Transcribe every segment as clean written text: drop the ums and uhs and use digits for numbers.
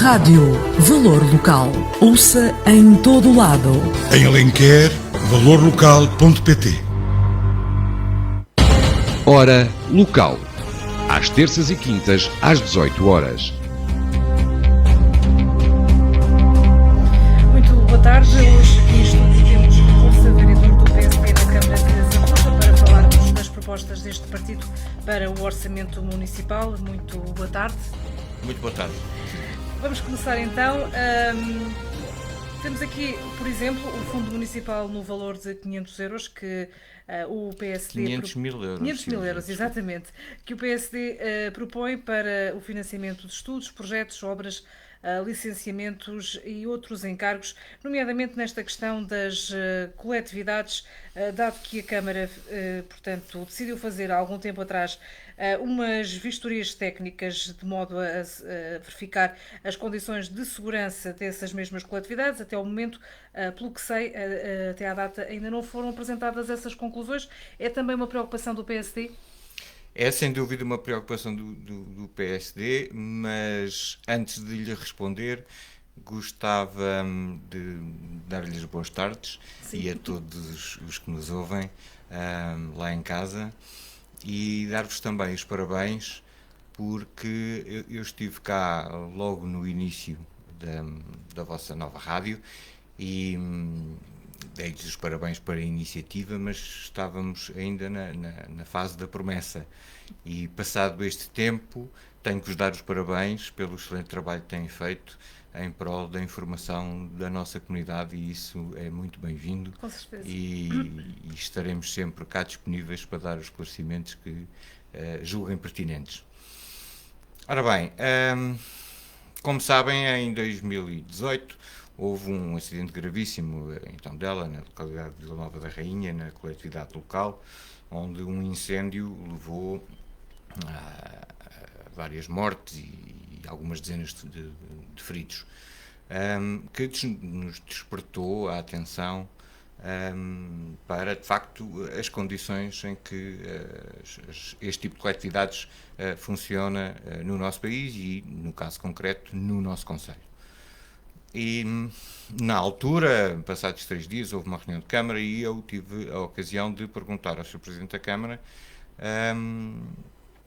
Rádio Valor Local. Ouça em todo lado. Em Alenquer, valorlocal.pt. Hora Local. Às terças e quintas, às 18 horas. Muito boa tarde. Hoje aqui temos Força Vereador do PSD na Câmara de Zambuja para falarmos das propostas deste partido para o Orçamento Municipal. Muito boa tarde. Muito boa tarde. Vamos começar então. Temos aqui, por exemplo, o Fundo Municipal no valor de 500 euros que o PSD... 500 mil euros. 500 mil euros, exatamente. Que o PSD propõe para o financiamento de estudos, projetos, obras, licenciamentos e outros encargos, nomeadamente nesta questão das coletividades, dado que a Câmara, portanto, decidiu fazer há algum tempo atrás umas vistorias técnicas de modo a verificar as condições de segurança dessas mesmas coletividades. Até o momento, pelo que sei, até à data ainda não foram apresentadas essas conclusões. É também uma preocupação do PSD? É sem dúvida uma preocupação do PSD, mas antes de lhe responder, gostava de dar-lhes boas tardes. Sim. E a todos os que nos ouvem lá em casa, e dar-vos também os parabéns, porque eu estive cá logo no início da vossa nova rádio e dei-lhes os parabéns para a iniciativa, mas estávamos ainda na fase da promessa. E passado este tempo, tenho que vos dar os parabéns pelo excelente trabalho que têm feito em prol da informação da nossa comunidade, e isso é muito bem-vindo. Com certeza. E estaremos sempre cá disponíveis para dar os esclarecimentos que julguem pertinentes. Ora bem, como sabem, em 2018 houve um acidente gravíssimo em Tondela, na localidade de Vila Nova da Rainha, na coletividade local, onde um incêndio levou a várias mortes e algumas dezenas de feridos, que nos despertou a atenção para, de facto, as condições em que este tipo de coletividades funciona no nosso país e, no caso concreto, no nosso concelho. E, na altura, passados 3 dias, houve uma reunião de Câmara e eu tive a ocasião de perguntar ao Sr. Presidente da Câmara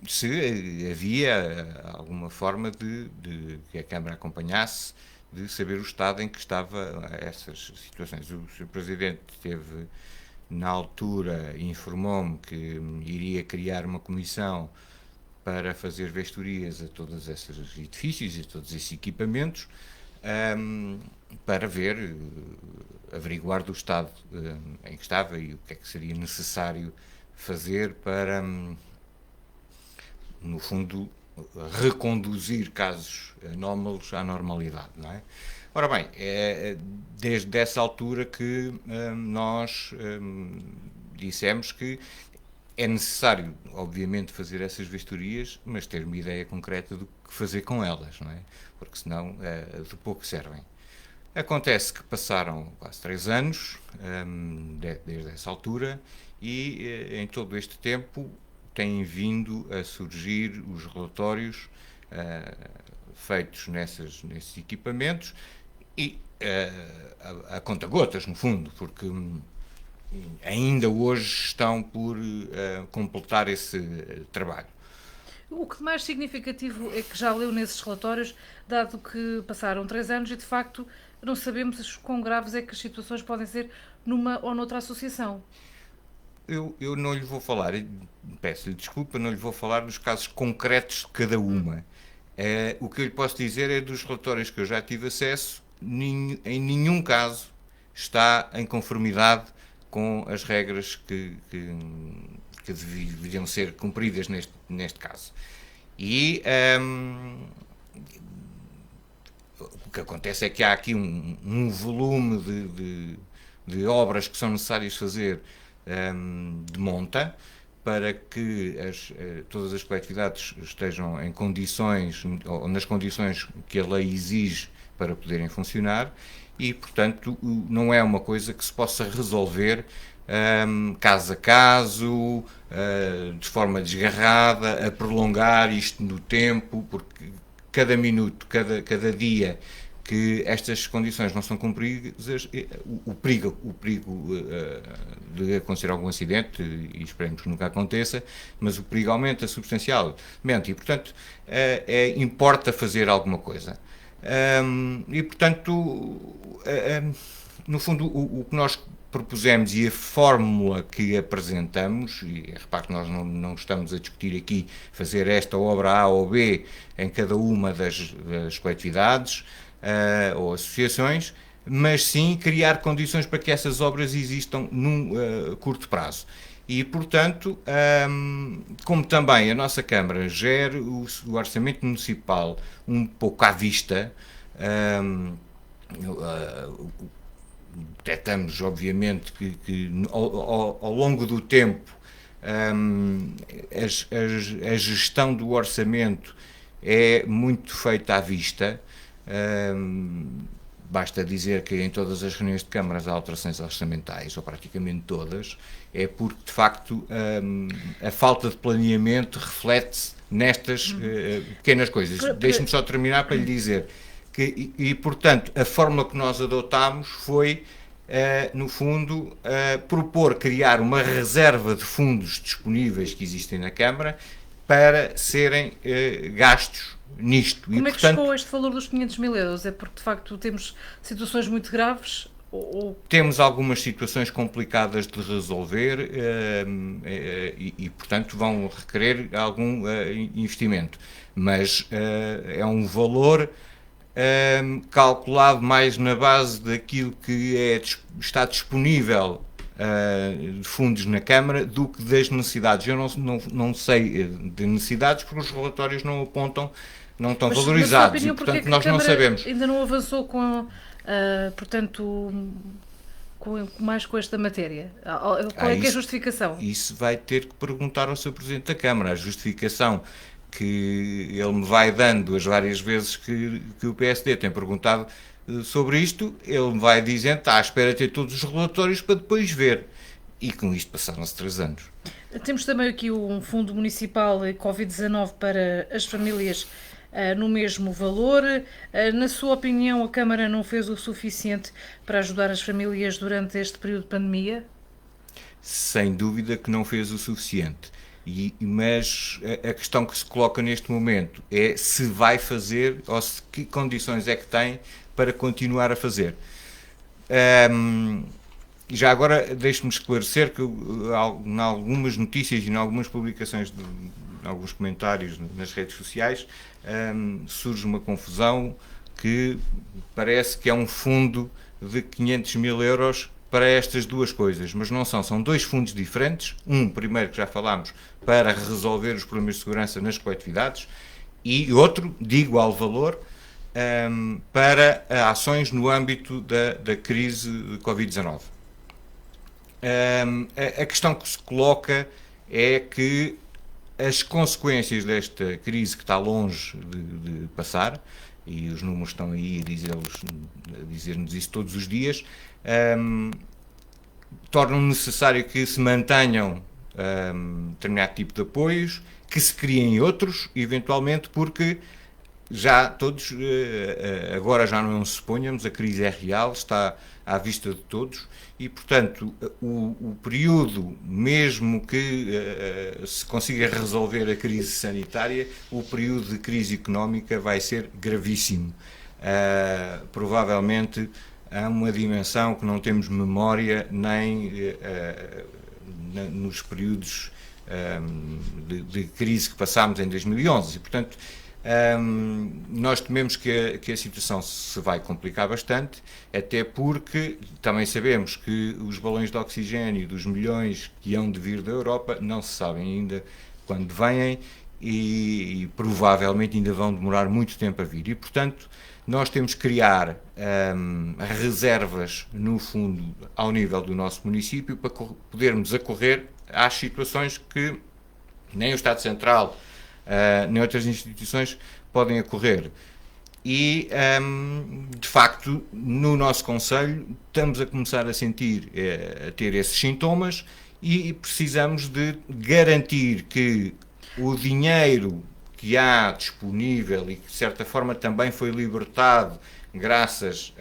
se havia alguma forma de que a Câmara acompanhasse, de saber o estado em que estava essas situações. O Sr. Presidente teve, na altura, informou-me que iria criar uma comissão para fazer vistorias a todos esses edifícios e a todos esses equipamentos, para ver, averiguar do estado em que estava e o que é que seria necessário fazer para, no fundo, reconduzir casos anómalos à normalidade, não é? Ora bem, é desde essa altura que nós dissemos que é necessário, obviamente, fazer essas vistorias, mas ter uma ideia concreta do que fazer com elas, não é? Porque senão de pouco servem. Acontece que passaram quase 3 anos desde essa altura e em todo este tempo têm vindo a surgir os relatórios feitos nesses equipamentos e a conta-gotas, no fundo, porque ainda hoje estão por completar esse trabalho. O que mais significativo é que já leu nesses relatórios, dado que passaram 3 anos e, de facto, não sabemos quão graves é que as situações podem ser numa ou noutra associação. Eu não lhe vou falar, peço-lhe desculpa, não lhe vou falar dos casos concretos de cada uma. O que eu lhe posso dizer é dos relatórios que eu já tive acesso, em nenhum caso está em conformidade com as regras que deveriam ser cumpridas neste caso. E o que acontece é que há aqui um volume de obras que são necessárias fazer de monta para que todas as coletividades estejam em condições, ou nas condições que a lei exige para poderem funcionar, e, portanto, não é uma coisa que se possa resolver caso a caso, de forma desgarrada, a prolongar isto no tempo, porque cada minuto, cada dia que estas condições não são cumpridas, o perigo de acontecer algum acidente, e esperemos que nunca aconteça, mas o perigo aumenta substancialmente e, portanto, importa fazer alguma coisa. E, portanto, no fundo, o que nós propusemos e a fórmula que apresentamos, e repare que nós não estamos a discutir aqui fazer esta obra A ou B em cada uma das coletividades ou associações, mas sim criar condições para que essas obras existam num curto prazo. E, portanto, como também a nossa Câmara gera o orçamento municipal um pouco à vista, detectamos, obviamente, que ao longo do tempo a gestão do orçamento é muito feita à vista. Basta dizer que em todas as reuniões de câmaras há alterações orçamentais, ou praticamente todas, é porque, de facto, a falta de planeamento reflete-se nestas pequenas coisas. Deixe-me só terminar para lhe dizer que, portanto, a fórmula que nós adotámos foi, no fundo, propor criar uma reserva de fundos disponíveis que existem na Câmara para serem gastos nisto. Como é que chegou a este valor dos 500 mil euros? É porque, de facto, temos situações muito graves? Temos algumas situações complicadas de resolver e, portanto, vão requerer algum investimento. Mas é um valor calculado mais na base daquilo que está disponível de fundos na Câmara do que das necessidades. Eu não sei de necessidades porque os relatórios não apontam, não estão valorizados, opinião, e, portanto, que nós não sabemos. Ainda não avançou mais com esta matéria? Qual é que é a justificação? Isso vai ter que perguntar ao Sr. Presidente da Câmara. A justificação que ele me vai dando as várias vezes que o PSD tem perguntado sobre isto, ele me vai dizendo, está à espera de ter todos os relatórios para depois ver. E com isto passaram-se 3 anos. Temos também aqui um fundo municipal Covid-19 para as famílias no mesmo valor. Na sua opinião, a Câmara não fez o suficiente para ajudar as famílias durante este período de pandemia? Sem dúvida que não fez o suficiente. Mas a questão que se coloca neste momento é se vai fazer ou que condições é que tem para continuar a fazer. Já agora, deixe-me esclarecer que em algumas notícias e em algumas publicações, em alguns comentários nas redes sociais, surge uma confusão que parece que é um fundo de 500 mil euros para estas duas coisas, mas não são 2 fundos diferentes. Primeiro, que já falámos, para resolver os problemas de segurança nas coletividades, e outro, de igual valor, para ações no âmbito da crise de Covid-19. A questão que se coloca é que as consequências desta crise, que está longe de passar, e os números estão aí a dizer-nos isso todos os dias, tornam necessário que se mantenham determinado tipo de apoios, que se criem outros, eventualmente, porque já todos, agora já não suponhamos, a crise é real, está à vista de todos, e, portanto, o período, mesmo que se consiga resolver a crise sanitária, o período de crise económica vai ser gravíssimo. Provavelmente há uma dimensão que não temos memória nem nos períodos de crise que passámos em 2011, e, portanto, nós tememos que a situação se vai complicar bastante, até porque também sabemos que os balões de oxigênio dos milhões que hão de vir da Europa não se sabem ainda quando vêm e provavelmente ainda vão demorar muito tempo a vir. E, portanto, nós temos que criar reservas, no fundo, ao nível do nosso município, para podermos acorrer às situações que nem o Estado Central nem outras instituições podem ocorrer. E, de facto, no nosso Conselho estamos a começar a sentir, a ter esses sintomas, e precisamos de garantir que o dinheiro que há disponível e que de certa forma também foi libertado graças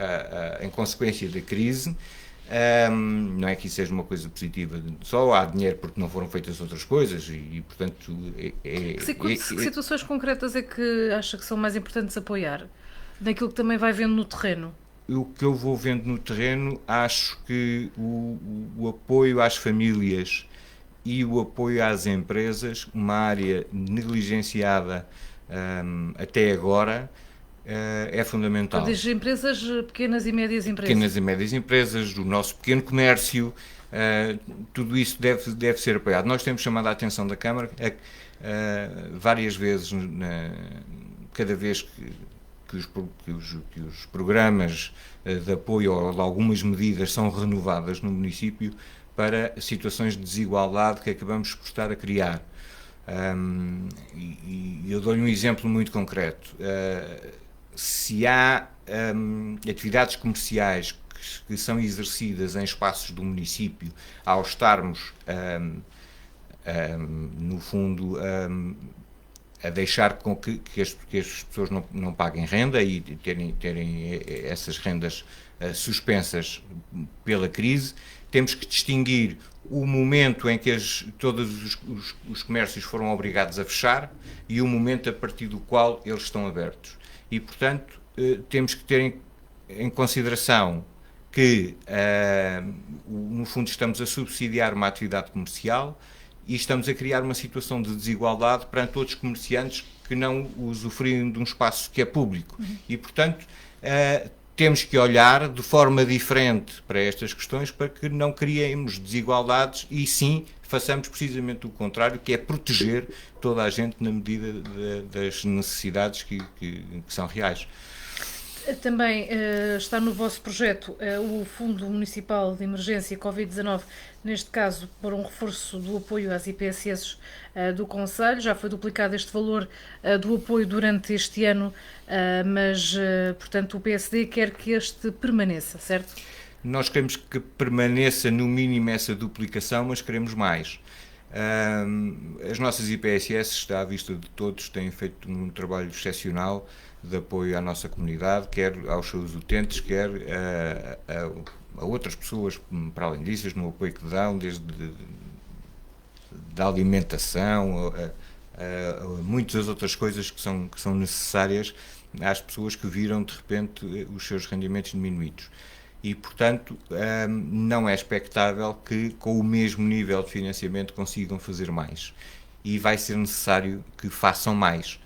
em consequência da crise. Não é que isso seja uma coisa positiva, só há dinheiro porque não foram feitas outras coisas e portanto... Que situações concretas é que acha que são mais importantes apoiar? Daquilo que também vai vendo no terreno? O que eu vou vendo no terreno, acho que o apoio às famílias e o apoio às empresas, uma área negligenciada até agora, é fundamental. Diz empresas, pequenas e médias empresas. Pequenas e médias empresas, do nosso pequeno comércio, tudo isso deve ser apoiado. Nós temos chamado a atenção da Câmara várias vezes, cada vez que os programas de apoio ou de algumas medidas são renovadas no município para situações de desigualdade que acabamos por estar a criar. E eu dou-lhe um exemplo muito concreto. Se há atividades comerciais que são exercidas em espaços do município, ao estarmos, no fundo, a deixar com que as pessoas não paguem renda e terem essas rendas suspensas pela crise, temos que distinguir o momento em que todos os comércios foram obrigados a fechar e o momento a partir do qual eles estão abertos. E, portanto, temos que ter em consideração que, no fundo, estamos a subsidiar uma atividade comercial e estamos a criar uma situação de desigualdade perante outros comerciantes que não usufruem de um espaço que é público. E, portanto, temos que olhar de forma diferente para estas questões para que não criemos desigualdades e, sim, façamos precisamente o contrário, que é proteger toda a gente na medida das necessidades que são reais. Também está no vosso projeto o Fundo Municipal de Emergência Covid-19, neste caso para um reforço do apoio às IPSS do Concelho. Já foi duplicado este valor do apoio durante este ano, mas, portanto, o PSD quer que este permaneça, certo? Nós queremos que permaneça no mínimo essa duplicação, mas queremos mais. As nossas IPSS, está à vista de todos, têm feito um trabalho excepcional de apoio à nossa comunidade, quer aos seus utentes, quer a outras pessoas, para além disso, no apoio que dão, desde da alimentação, a muitas outras coisas que são necessárias às pessoas que viram, de repente, os seus rendimentos diminuídos. E, portanto, não é expectável que, com o mesmo nível de financiamento, consigam fazer mais. E vai ser necessário que façam mais.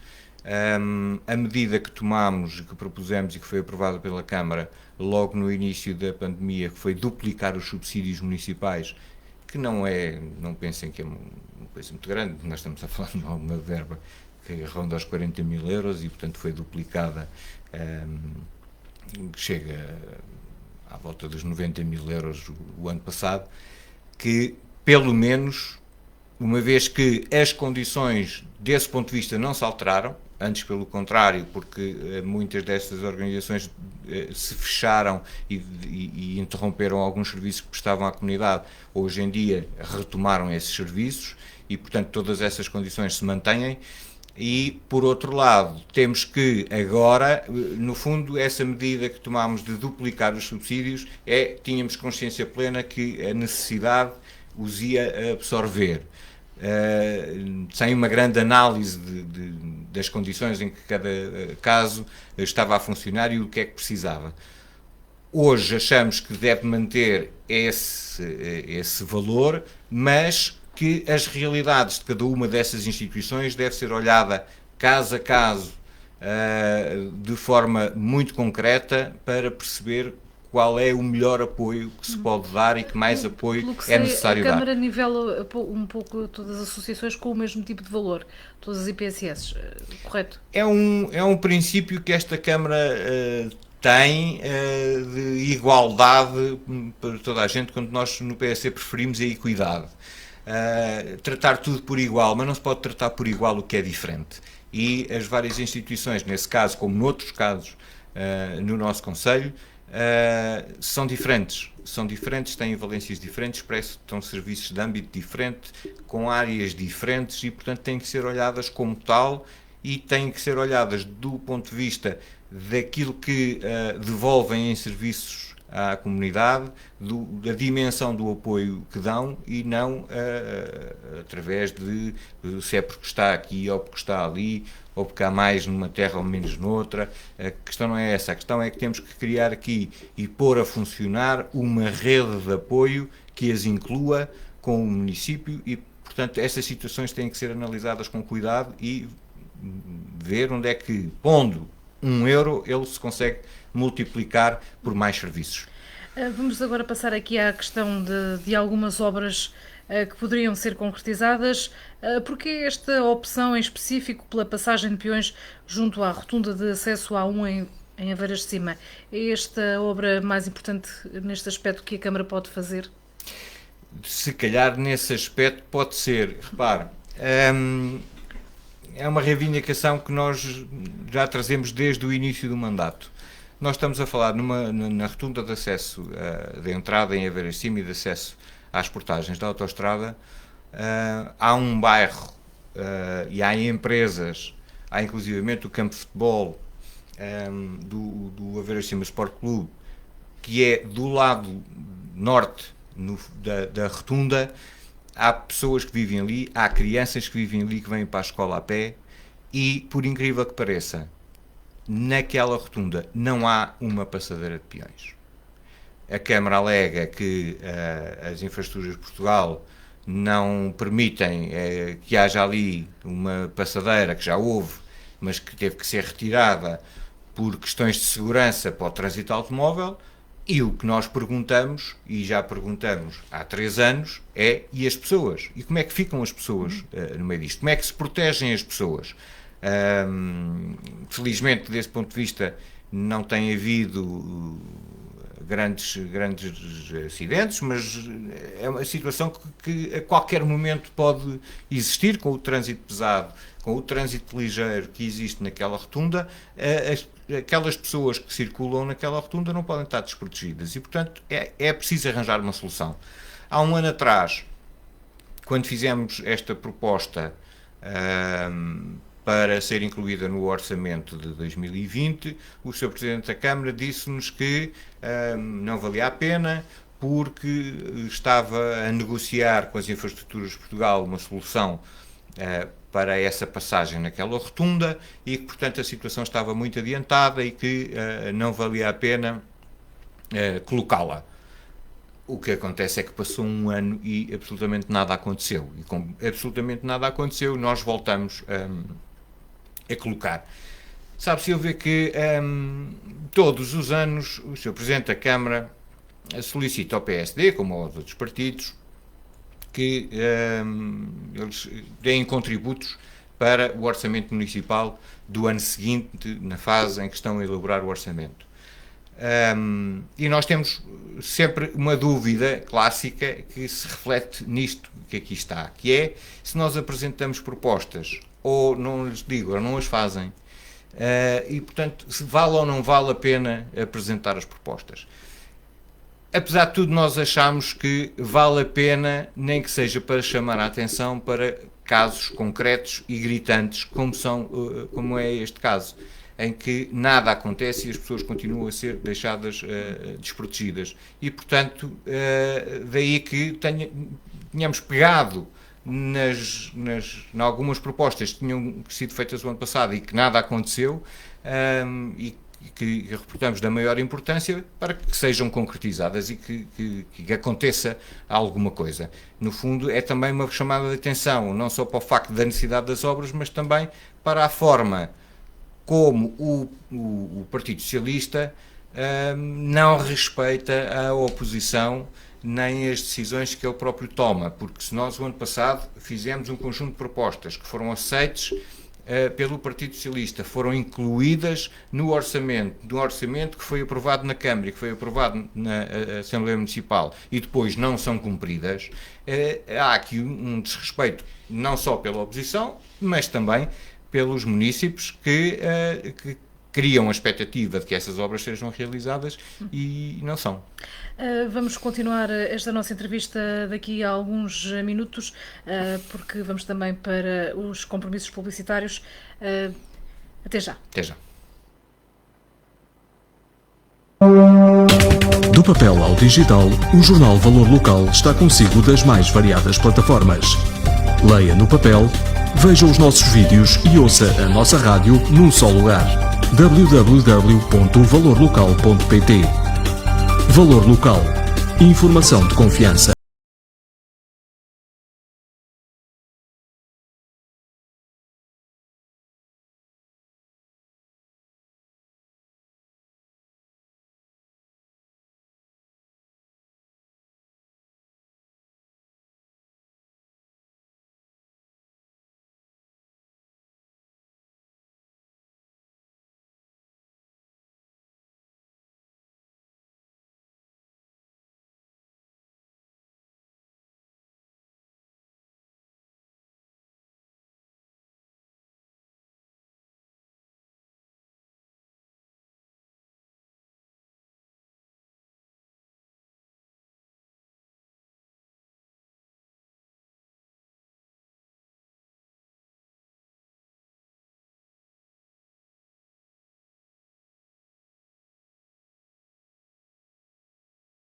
A medida que tomámos, que propusemos e que foi aprovada pela Câmara logo no início da pandemia, que foi duplicar os subsídios municipais, que não pensem que é uma coisa muito grande, nós estamos a falar de uma verba que ronda aos 40 mil euros e, portanto, foi duplicada, chega à volta dos 90 mil euros o ano passado, que, pelo menos, uma vez que as condições desse ponto de vista não se alteraram, antes pelo contrário, porque muitas destas organizações se fecharam e interromperam alguns serviços que prestavam à comunidade, hoje em dia retomaram esses serviços e, portanto, todas essas condições se mantêm. E, por outro lado, temos que agora, no fundo, essa medida que tomámos de duplicar os subsídios, tínhamos consciência plena que a necessidade os ia absorver. Sem uma grande análise das condições em que cada caso estava a funcionar e o que é que precisava. Hoje achamos que deve manter esse valor, mas que as realidades de cada uma dessas instituições deve ser olhada caso a caso, de forma muito concreta, para perceber qual é o melhor apoio que se pode dar e que mais apoio é necessário dar. A Câmara nivela um pouco todas as associações com o mesmo tipo de valor, todas as IPSS, correto? É um princípio que esta Câmara tem de igualdade para toda a gente, quando nós no PSD preferimos a equidade. Tratar tudo por igual, mas não se pode tratar por igual o que é diferente. E as várias instituições, nesse caso, como noutros casos no nosso Concelho, são diferentes, têm valências diferentes, prestam serviços de âmbito diferente, com áreas diferentes e, portanto, têm que ser olhadas como tal e têm que ser olhadas do ponto de vista daquilo que devolvem em serviços à comunidade, da dimensão do apoio que dão e não através de se é porque está aqui ou porque está ali, ou porque há mais numa terra ou menos noutra. A questão não é essa, a questão é que temos que criar aqui e pôr a funcionar uma rede de apoio que as inclua com o município e, portanto, estas situações têm que ser analisadas com cuidado e ver onde é que, pondo €1, ele se consegue multiplicar por mais serviços. Vamos agora passar aqui à questão de algumas obras que poderiam ser concretizadas. Porque esta opção em específico pela passagem de peões junto à rotunda de acesso à A1 em Aveiras de Cima? É esta obra mais importante neste aspecto que a Câmara pode fazer? Se calhar nesse aspecto pode ser. Repare, é uma reivindicação que nós já trazemos desde o início do mandato. Nós estamos a falar na rotunda de acesso, de entrada em Aveiras de Cima e de acesso às portagens da autoestrada. Há um bairro e há empresas, há inclusivamente o campo de futebol do Aveiras de Cima Sport Clube, que é do lado norte da rotunda. Há pessoas que vivem ali, há crianças que vivem ali, que vêm para a escola a pé e, por incrível que pareça, naquela rotunda não há uma passadeira de peões. A Câmara alega que as infraestruturas de Portugal não permitem que haja ali uma passadeira, que já houve, mas que teve que ser retirada por questões de segurança para o trânsito automóvel. E o que nós perguntamos, e já perguntamos há 3 anos, é: e as pessoas? E como é que ficam as pessoas no meio disto? Como é que se protegem as pessoas? Felizmente, desse ponto de vista, não tem havido grandes acidentes, mas é uma situação que a qualquer momento pode existir com o trânsito pesado, com o trânsito ligeiro que existe naquela rotunda. Aquelas pessoas que circulam naquela rotunda não podem estar desprotegidas e, portanto, é preciso arranjar uma solução. Há um ano atrás, quando fizemos esta proposta para ser incluída no orçamento de 2020, o Sr. Presidente da Câmara disse-nos que não valia a pena, porque estava a negociar com as infraestruturas de Portugal uma solução para essa passagem naquela rotunda e que, portanto, a situação estava muito adiantada e que não valia a pena colocá-la. O que acontece é que passou um ano e absolutamente nada aconteceu. E como absolutamente nada aconteceu, nós voltamos a colocar. Sabe-se eu ver que todos os anos o Sr. Presidente da Câmara solicita ao PSD, como aos outros partidos, que eles deem contributos para o orçamento municipal do ano seguinte, na fase em que estão a elaborar o orçamento. E nós temos sempre uma dúvida clássica que se reflete nisto que aqui está, que é: se nós apresentamos propostas ou não lhes digo, ou não as fazem, e portanto, se vale ou não vale a pena apresentar as propostas. Apesar de tudo, nós achamos que vale a pena, nem que seja para chamar a atenção para casos concretos e gritantes, como é este caso, em que nada acontece e as pessoas continuam a ser deixadas desprotegidas. E, portanto, daí que tenhamos pegado em algumas propostas que tinham sido feitas o ano passado e que nada aconteceu, e que reportamos da maior importância para que sejam concretizadas e que aconteça alguma coisa. No fundo, é também uma chamada de atenção, não só para o facto da necessidade das obras, mas também para a forma como o Partido Socialista não respeita a oposição nem as decisões que ele próprio toma, porque se nós, o ano passado, fizemos um conjunto de propostas que foram aceites pelo Partido Socialista, foram incluídas no orçamento que foi aprovado na Câmara e que foi aprovado na Assembleia Municipal e depois não são cumpridas, há aqui um desrespeito não só pela oposição, mas também pelos munícipes que criam a expectativa de que essas obras sejam realizadas e não são. Vamos continuar esta nossa entrevista daqui a alguns minutos, porque vamos também para os compromissos publicitários. Até já. Até já. Do papel ao digital, o jornal Valor Local está consigo das mais variadas plataformas. Leia no papel, veja os nossos vídeos e ouça a nossa rádio num só lugar. www.valorlocal.pt. Valor Local. Informação de confiança.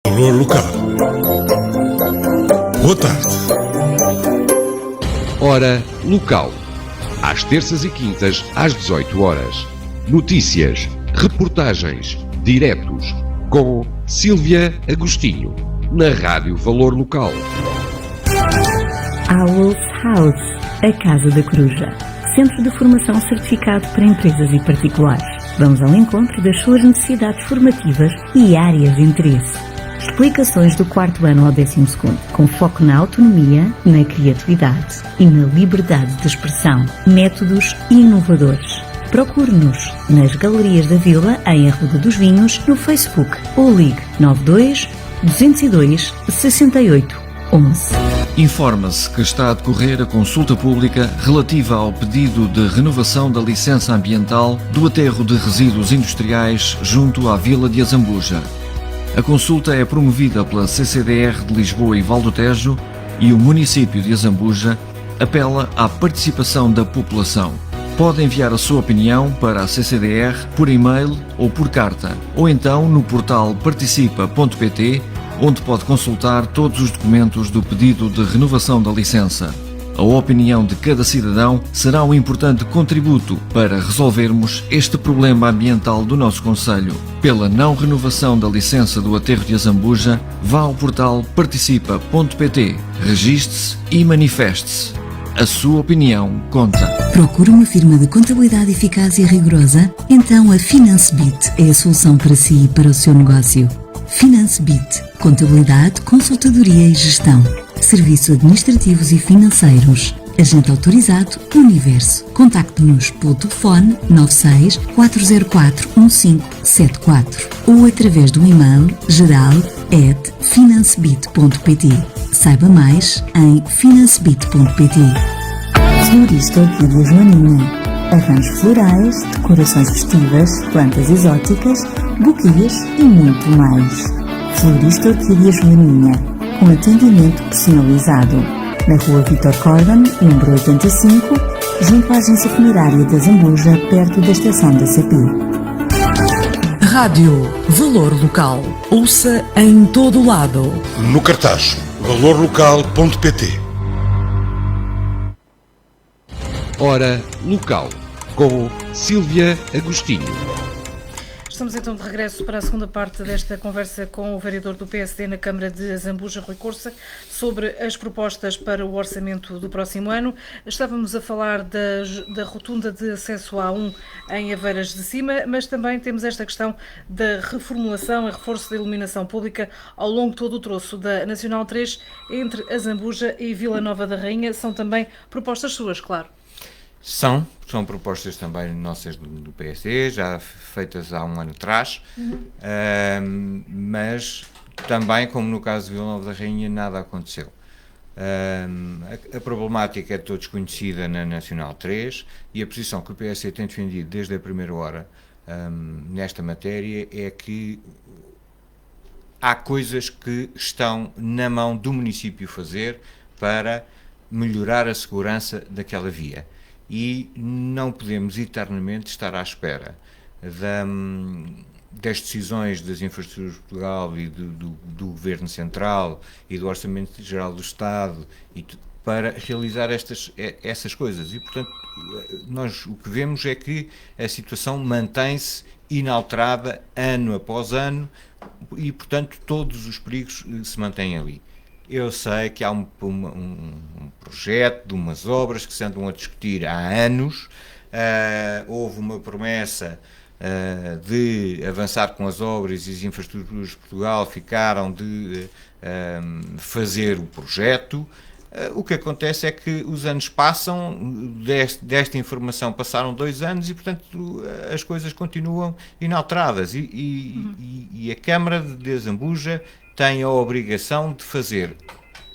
Valor Local. Boa tarde. Hora Local. Às terças e quintas, às 18 horas. Notícias, reportagens, diretos, com Sílvia Agostinho, na Rádio Valor Local. Owls House, a Casa da Coruja. Centro de formação certificado para empresas e particulares. Vamos ao encontro das suas necessidades formativas e áreas de interesse. Explicações do 4º ano ao 12º, com foco na autonomia, na criatividade e na liberdade de expressão. Métodos inovadores. Procure-nos nas Galerias da Vila, em Arruda dos Vinhos, no Facebook ou ligue 92 202 68 11. Informa-se que está a decorrer a consulta pública relativa ao pedido de renovação da licença ambiental do aterro de resíduos industriais junto à Vila de Azambuja. A consulta é promovida pela CCDR de Lisboa e Val do Tejo e o município de Azambuja apela à participação da população. Pode enviar a sua opinião para a CCDR por e-mail ou por carta, ou então no portal participa.pt, onde pode consultar todos os documentos do pedido de renovação da licença. A opinião de cada cidadão será um importante contributo para resolvermos este problema ambiental do nosso concelho. Pela não renovação da licença do aterro de Azambuja, vá ao portal participa.pt, registre-se e manifeste-se. A sua opinião conta. Procura uma firma de contabilidade eficaz e rigorosa? Então a FinanceBit é a solução para si e para o seu negócio. FinanceBit. Contabilidade, consultadoria e gestão. Serviços administrativos e financeiros. Agente autorizado Universo. Contacte-nos pelo telefone 96 404 1574 ou através do e-mail geral@financebit.pt. Saiba mais em financebit.pt. Florista Orquídea Joanina. Arranjos florais, decorações festivas, plantas exóticas, buquês e muito mais. Florista Orquídea Joaninha, com atendimento personalizado. Na rua Vítor Cordon, número 85, junto à agência funerária da Zambuja, perto da estação da CP. Rádio Valor Local. Ouça em todo lado. No cartaz, valorlocal.pt. Hora Local, com Sílvia Agostinho. Estamos então de regresso para a segunda parte desta conversa com o vereador do PSD na Câmara de Azambuja, Rui Corsa, sobre as propostas para o orçamento do próximo ano. Estávamos a falar da rotunda de acesso à A1 em Aveiras de Cima, mas também temos esta questão da reformulação e reforço da iluminação pública ao longo de todo o troço da Nacional 3 entre Azambuja e Vila Nova da Rainha. São também propostas suas, claro. São propostas também nossas do PSD, já feitas há um ano atrás, mas também, como no caso de Vila Nova da Rainha, nada aconteceu. A problemática é todos conhecida na Nacional 3 e a posição que o PSD tem defendido desde a primeira hora nesta matéria é que há coisas que estão na mão do município fazer para melhorar a segurança daquela via. E não podemos eternamente estar à espera das decisões das infraestruturas de Portugal e do Governo Central e do Orçamento Geral do Estado para realizar essas coisas. E, portanto, nós o que vemos é que a situação mantém-se inalterada ano após ano e, portanto, todos os perigos se mantêm ali. Eu sei que há um projeto de umas obras que se andam a discutir há anos, houve uma promessa de avançar com as obras e as infraestruturas de Portugal ficaram de fazer o projeto. O que acontece é que os anos passam, desta informação passaram 2 anos e, portanto, as coisas continuam inalteradas e a Câmara de Zambuja tem a obrigação de fazer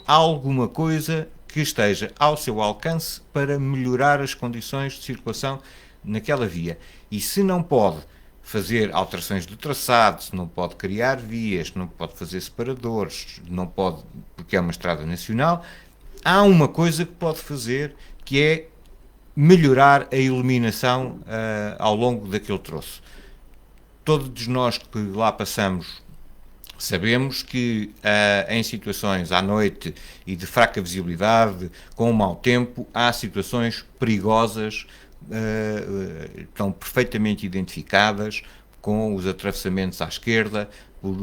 alguma coisa que esteja ao seu alcance para melhorar as condições de circulação naquela via. E se não pode fazer alterações do traçado, se não pode criar vias, não pode fazer separadores, não pode, porque é uma estrada nacional, há uma coisa que pode fazer, que é melhorar a iluminação ao longo daquele troço. Todos nós que lá passamos sabemos que em situações à noite e de fraca visibilidade, com mau tempo, há situações perigosas, estão perfeitamente identificadas, com os atravessamentos à esquerda por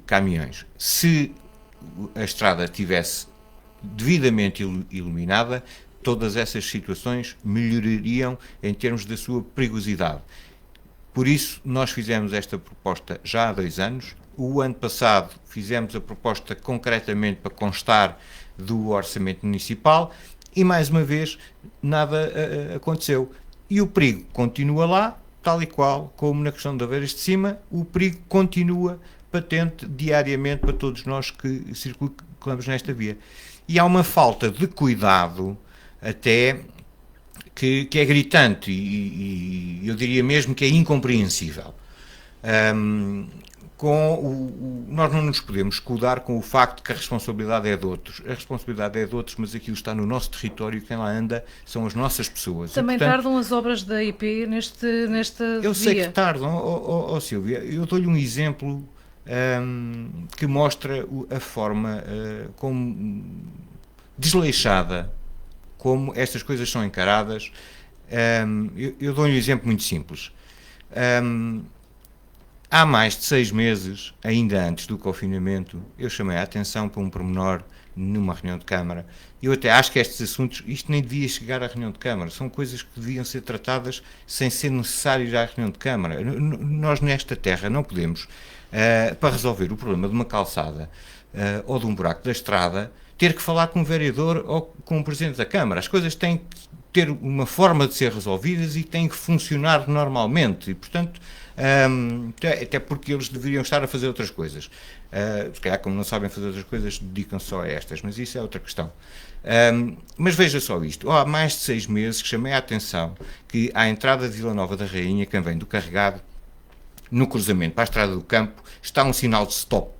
caminhões. Se a estrada tivesse devidamente iluminada, todas essas situações melhorariam em termos da sua perigosidade. Por isso, nós fizemos esta proposta já há 2 anos. O ano passado fizemos a proposta concretamente para constar do orçamento municipal e, mais uma vez, nada aconteceu. E o perigo continua lá, tal e qual como na questão da Aveiras de Cima, o perigo continua patente diariamente para todos nós que circulamos nesta via. E há uma falta de cuidado até que é gritante e eu diria mesmo que é incompreensível. Nós não nos podemos escudar com o facto que a responsabilidade é de outros. A responsabilidade é de outros, mas aquilo está no nosso território e quem lá anda são as nossas pessoas. Também e, portanto, tardam as obras da IP nesta eu via. Sei que tardam, Sílvia. Eu dou-lhe um exemplo que mostra a forma como desleixada como estas coisas são encaradas. Eu dou-lhe um exemplo muito simples. Há mais de 6 meses, ainda antes do confinamento, eu chamei a atenção para um pormenor numa reunião de Câmara. Eu até acho que estes assuntos, isto nem devia chegar à reunião de Câmara, são coisas que deviam ser tratadas sem ser necessário ir à reunião de Câmara. Nós nesta terra não podemos, para resolver o problema de uma calçada ou de um buraco da estrada, ter que falar com um vereador ou com o Presidente da Câmara. As coisas têm que ter uma forma de ser resolvidas e têm que funcionar normalmente. E, portanto, até porque eles deveriam estar a fazer outras coisas. Se calhar, como não sabem fazer outras coisas, dedicam-se só a estas, mas isso é outra questão. Mas veja só isto. Há mais de 6 meses que chamei a atenção que à entrada de Vila Nova da Rainha, quem vem do Carregado, no cruzamento para a Estrada do Campo, está um sinal de stop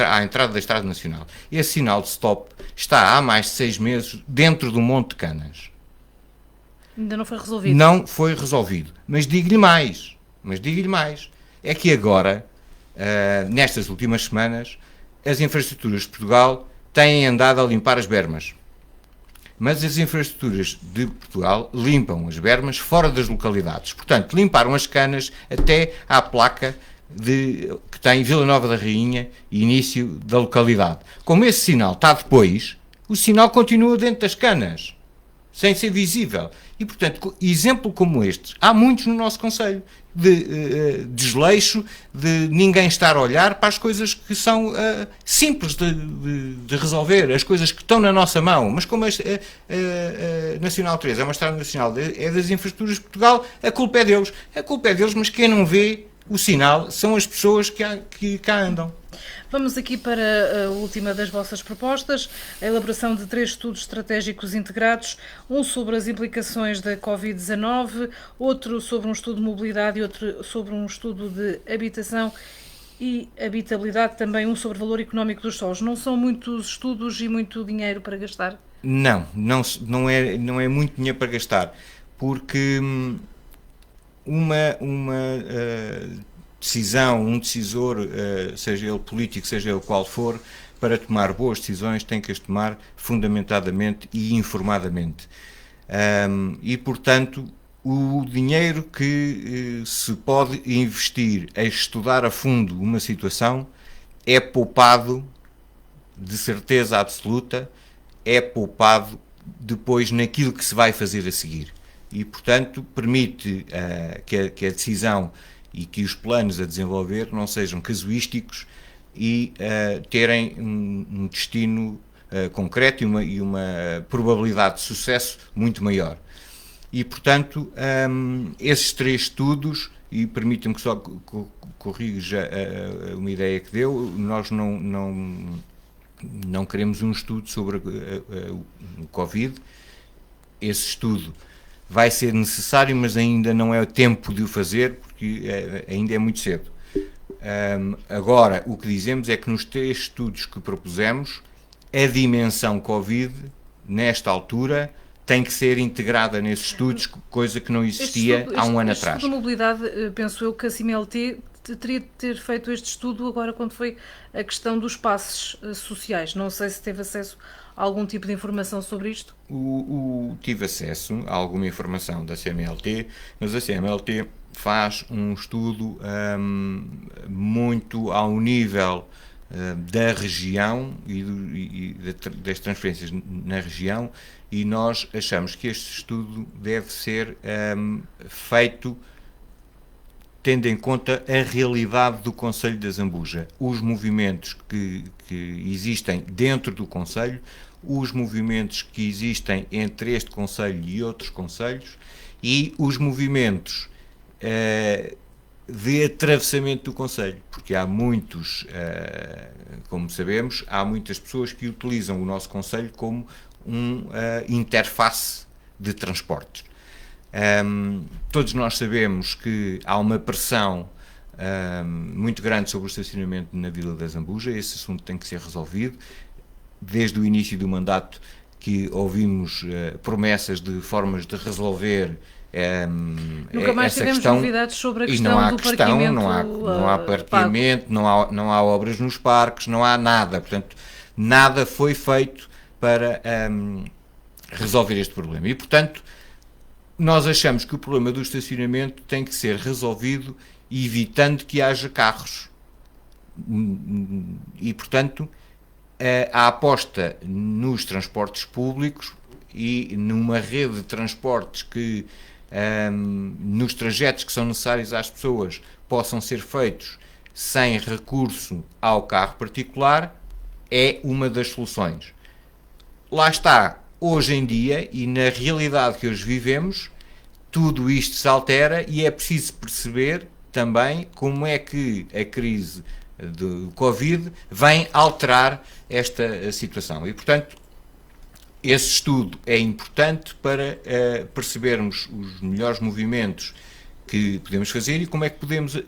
à entrada da Estrada Nacional. Esse sinal de stop está há mais de 6 meses dentro do Monte de Canas. Ainda não foi resolvido? Não foi resolvido. Mas digo-lhe mais. É que agora, nestas últimas semanas, as infraestruturas de Portugal têm andado a limpar as bermas. Mas as infraestruturas de Portugal limpam as bermas fora das localidades. Portanto, limparam as canas até à placa que tem Vila Nova da Rainha e início da localidade. Como esse sinal está depois, o sinal continua dentro das canas, sem ser visível. E, portanto, exemplo como este, há muitos no nosso concelho, de desleixo, de ninguém estar a olhar para as coisas que são simples de resolver, as coisas que estão na nossa mão. Mas como a Nacional 3 é uma estrada nacional, é das infraestruturas de Portugal, a culpa é deles. A culpa é deles, mas quem não vê o sinal são as pessoas que cá andam. Vamos aqui para a última das vossas propostas, a elaboração de 3 estudos estratégicos integrados, um sobre as implicações da Covid-19, outro sobre um estudo de mobilidade e outro sobre um estudo de habitação e habitabilidade, também um sobre o valor económico dos solos. Não são muitos estudos e muito dinheiro para gastar? Não é muito dinheiro para gastar, porque uma decisão, um decisor, seja ele político, seja ele qual for, para tomar boas decisões tem que as tomar fundamentadamente e informadamente. E, portanto, o dinheiro que se pode investir a estudar a fundo uma situação é poupado, de certeza absoluta, é poupado depois naquilo que se vai fazer a seguir. E, portanto, permite que a decisão e que os planos a desenvolver não sejam casuísticos e terem um destino concreto e uma probabilidade de sucesso muito maior. E, portanto, esses 3 estudos, e permitam-me que só corrija uma ideia que deu, nós não queremos um estudo sobre o Covid. Esse estudo vai ser necessário, mas ainda não é o tempo de o fazer, porque ainda é muito cedo. Agora, o que dizemos é que nos 3 estudos que propusemos, a dimensão Covid, nesta altura, tem que ser integrada nesses estudos, coisa que não existia há um ano atrás. Este estudo de mobilidade, penso eu que a CIMLT teria de ter feito este estudo agora quando foi a questão dos passes sociais. Não sei se teve acesso a algum tipo de informação sobre isto. Tive acesso a alguma informação da CMLT, mas a CMLT faz um estudo muito ao nível da região e das transferências na região, e nós achamos que este estudo deve ser feito tendo em conta a realidade do Concelho da Zambuja, os movimentos que existem dentro do Concelho, os movimentos que existem entre este Concelho e outros concelhos e os movimentos de atravessamento do Concelho, porque há muitos, como sabemos, há muitas pessoas que utilizam o nosso Concelho como interface de transportes. Todos nós sabemos que há uma pressão muito grande sobre o estacionamento na Vila da Zambuja. Esse assunto tem que ser resolvido. Desde o início do mandato que ouvimos promessas de formas de resolver nunca mais essa tivemos questão, novidades sobre a e questão não há do questão, parqueamento. Não há parqueamento, não há obras nos parques, não há nada. Portanto, nada foi feito para resolver este problema. E, portanto, nós achamos que o problema do estacionamento tem que ser resolvido evitando que haja carros. E, portanto, a aposta nos transportes públicos e numa rede de transportes que, nos trajetos que são necessários às pessoas, possam ser feitos sem recurso ao carro particular, é uma das soluções. Lá está, hoje em dia, e na realidade que hoje vivemos, tudo isto se altera e é preciso perceber também como é que a crise do Covid vem alterar esta situação. E, portanto, esse estudo é importante para percebermos os melhores movimentos que podemos fazer e como é que podemos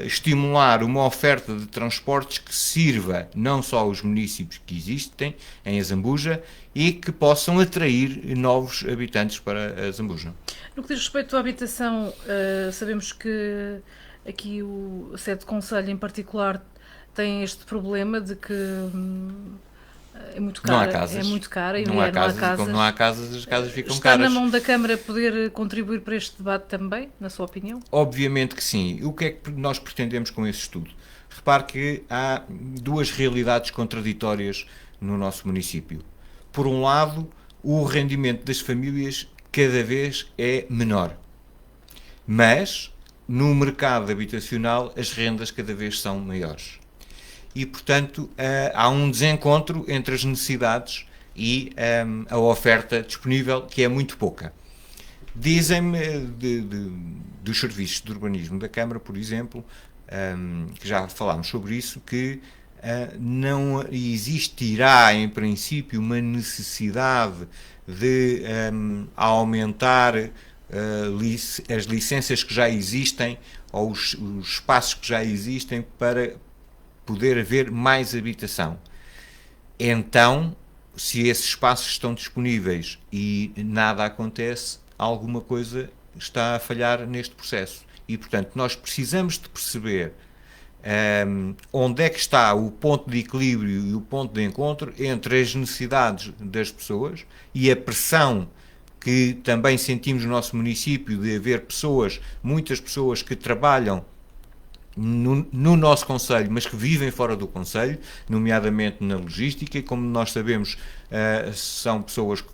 estimular uma oferta de transportes que sirva não só aos municípios que existem em Zambuja e que possam atrair novos habitantes para a Zambuja. No que diz respeito à habitação, sabemos que aqui o sede de concelho em particular tem este problema de que é muito cara. Não há casas. É muito cara e não há casas. Como não há casas, as casas ficam Está caras. na mão da Câmara poder contribuir para este debate também, na sua opinião? Obviamente que sim. O que é que nós pretendemos com esse estudo? Repare que há duas realidades contraditórias no nosso município. Por um lado, o rendimento das famílias cada vez é menor. Mas, no mercado habitacional, as rendas cada vez são maiores. E, portanto, há um desencontro entre as necessidades e a oferta disponível, que é muito pouca. Dizem-me dos serviços de urbanismo da Câmara, por exemplo, que já falámos sobre isso, que não existirá, em princípio, uma necessidade de aumentar as licenças que já existem ou os espaços que já existem para poder haver mais habitação. Então, se esses espaços estão disponíveis e nada acontece, alguma coisa está a falhar neste processo. E, portanto, nós precisamos de perceber onde é que está o ponto de equilíbrio e o ponto de encontro entre as necessidades das pessoas e a pressão que também sentimos no nosso município de haver muitas pessoas que trabalham no nosso concelho, mas que vivem fora do concelho, nomeadamente na logística, e como nós sabemos, são pessoas que,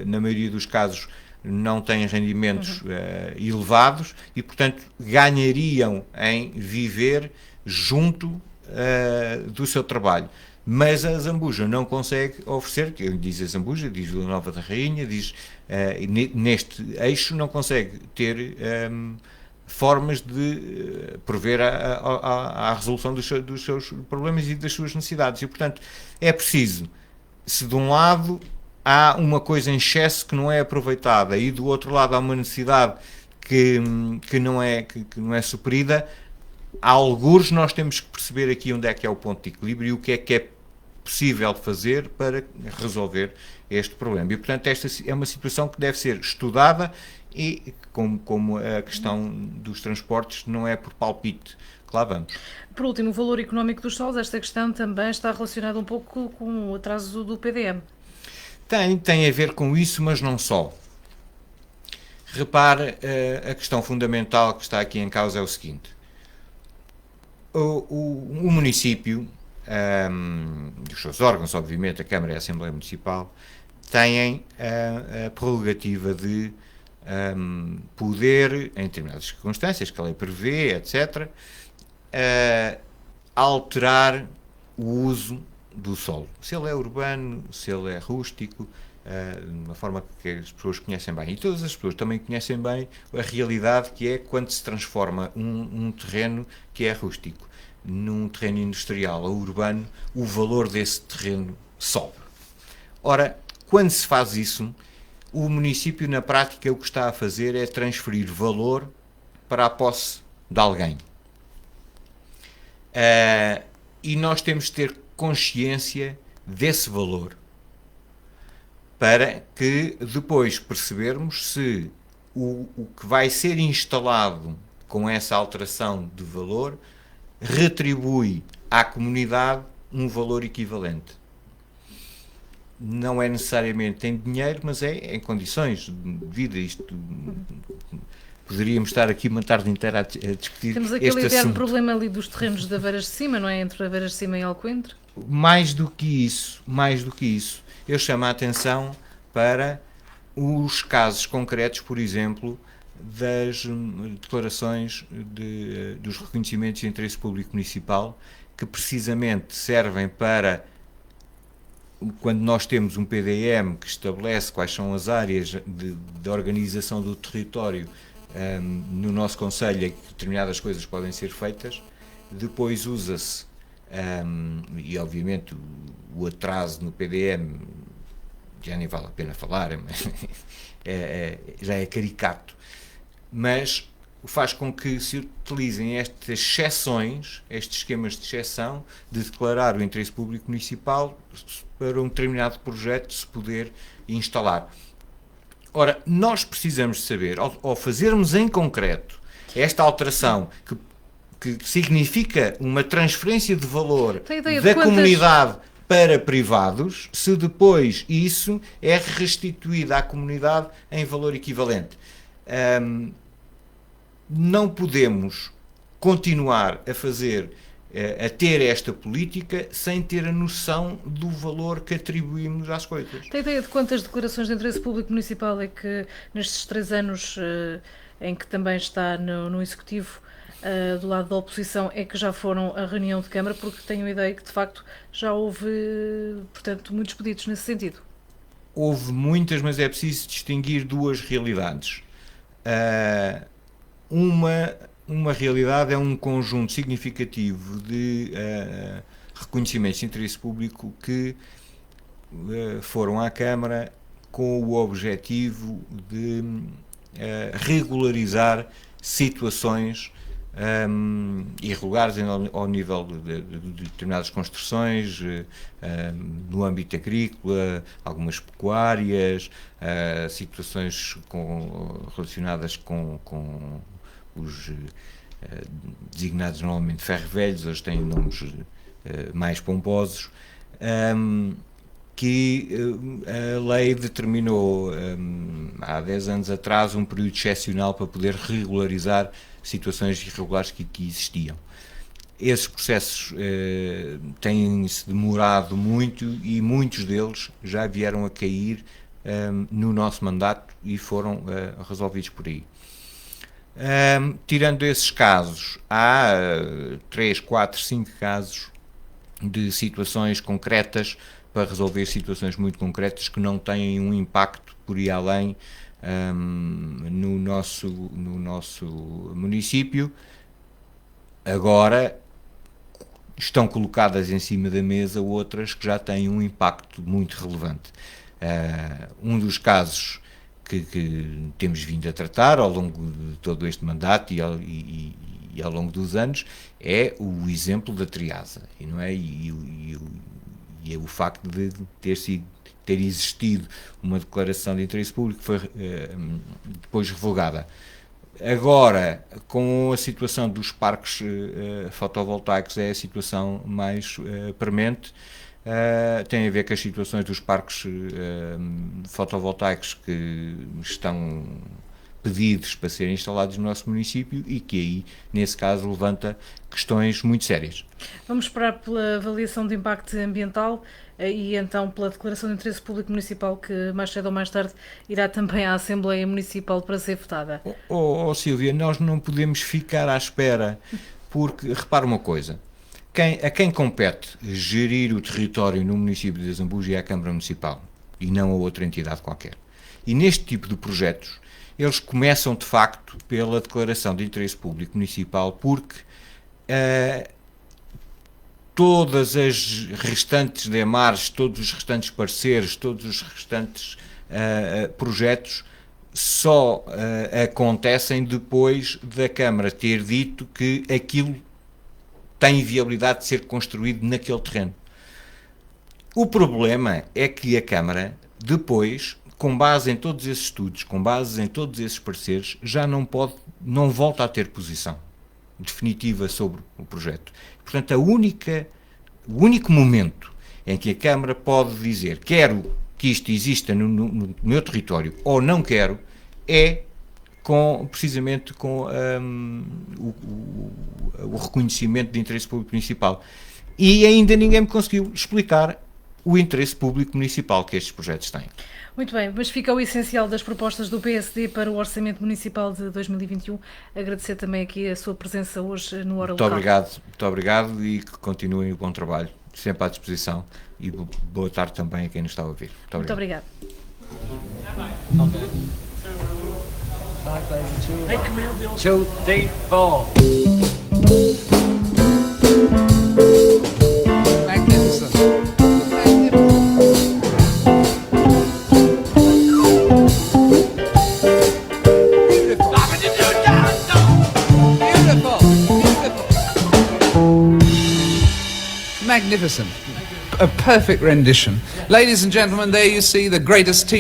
na maioria dos casos, não têm rendimentos elevados e, portanto, ganhariam em viver junto do seu trabalho. Mas a Zambuja não consegue oferecer, diz a Zambuja, diz Vila Nova da Rainha, diz neste eixo não consegue ter formas de prover à resolução dos seus problemas e das suas necessidades. E, portanto, é preciso, se de um lado há uma coisa em excesso que não é aproveitada e do outro lado há uma necessidade que não é suprida, algures nós temos que perceber aqui onde é que é o ponto de equilíbrio e o que é possível fazer para resolver este problema. E, portanto, esta é uma situação que deve ser estudada e, como a questão dos transportes, não é por palpite que lá vamos. Por último, o valor económico dos solos, esta questão também está relacionada um pouco com o atraso do PDM. Tem a ver com isso, mas não só. Repare, a questão fundamental que está aqui em causa é o seguinte. O município, os seus órgãos, obviamente, a Câmara e a Assembleia Municipal, têm a prerrogativa de poder, em determinadas circunstâncias que a lei prevê, etc., alterar o uso do solo. Se ele é urbano, se ele é rústico, de uma forma que as pessoas conhecem bem. E todas as pessoas também conhecem bem a realidade que é quando se transforma um terreno que é rústico num terreno industrial ou urbano, o valor desse terreno sobe. Ora, quando se faz isso, o município, na prática, o que está a fazer é transferir valor para a posse de alguém. E nós temos de ter consciência desse valor para que depois percebermos se o que vai ser instalado com essa alteração de valor retribui à comunidade um valor equivalente. Não é necessariamente em dinheiro, mas é em condições de vida. Isto poderíamos estar aqui uma tarde inteira a discutir este assunto. Temos aquele eterno problema ali dos terrenos da Aveiras de Cima, não é? Entre Aveiras de Cima e Alcoentre. Mais do que isso, eu chamo a atenção para os casos concretos, por exemplo, das declarações dos reconhecimentos de interesse público municipal, que precisamente servem para, quando nós temos um PDM que estabelece quais são as áreas de organização do território no nosso concelho, em que determinadas coisas podem ser feitas, depois usa-se, e obviamente o atraso no PDM já nem vale a pena falar, mas já é caricato, mas faz com que se utilizem estas exceções, estes esquemas de exceção, de declarar o interesse público municipal para um determinado projeto se poder instalar. Ora, nós precisamos de saber, ao fazermos em concreto esta alteração que significa uma transferência de valor da comunidade para privados, se depois isso é restituído à comunidade em valor equivalente. Não podemos continuar a ter esta política sem ter a noção do valor que atribuímos às coisas. Tem ideia de quantas declarações de interesse público municipal é que nestes 3 anos em que também está no Executivo, do lado da oposição, é que já foram à reunião de Câmara? Porque tenho a ideia que de facto já houve, portanto, muitos pedidos nesse sentido. Houve muitas, mas é preciso distinguir duas realidades. Uma uma realidade, é um conjunto significativo de reconhecimentos de interesse público que foram à Câmara com o objetivo de regularizar situações irregulares ao nível de determinadas construções, no âmbito agrícola, algumas pecuárias, situações relacionadas com os designados normalmente ferro-velhos, hoje têm nomes mais pomposos, que a lei determinou há 10 anos atrás um período excepcional para poder regularizar situações irregulares que existiam. Esses processos têm-se demorado muito e muitos deles já vieram a cair no nosso mandato e foram resolvidos por aí. Tirando esses casos, há 3, 4, 5 casos de situações concretas para resolver situações muito concretas que não têm um impacto por aí além no nosso município. Agora estão colocadas em cima da mesa outras que já têm um impacto muito relevante. Um dos casos que temos vindo a tratar ao longo de todo este mandato e ao longo dos anos é o exemplo da Triasa, e não é? E é o facto de ter existido uma declaração de interesse público que foi depois revogada. Agora, com a situação dos parques fotovoltaicos, é a situação mais premente. Tem a ver com as situações dos parques fotovoltaicos que estão pedidos para serem instalados no nosso município e que aí, nesse caso, levanta questões muito sérias. Vamos esperar pela avaliação de impacto ambiental e então pela declaração de interesse público municipal que mais cedo ou mais tarde irá também à Assembleia Municipal para ser votada. Sílvia, nós não podemos ficar à espera, porque, repara uma coisa, a quem compete gerir o território no município de Zambuja é a Câmara Municipal e não a outra entidade qualquer. E neste tipo de projetos, eles começam de facto pela declaração de interesse público municipal, porque todas as restantes DEMARs, todos os restantes parceiros, todos os restantes projetos só acontecem depois da Câmara ter dito que aquilo tem viabilidade de ser construído naquele terreno. O problema é que a Câmara, depois, com base em todos esses estudos, com base em todos esses pareceres, já não volta a ter posição definitiva sobre o projeto. Portanto, o único momento em que a Câmara pode dizer quero que isto exista no meu território ou não quero é precisamente com o reconhecimento de interesse público municipal. E ainda ninguém me conseguiu explicar o interesse público municipal que estes projetos têm. Muito bem, mas fica o essencial das propostas do PSD para o Orçamento Municipal de 2021. Agradecer também aqui a sua presença hoje no Hora Local. Muito obrigado e que continuem o bom trabalho, sempre à disposição, e boa tarde também a quem nos está a ouvir. Muito obrigado. Magnificent. A perfect rendition. Ladies and gentlemen, there you see the greatest team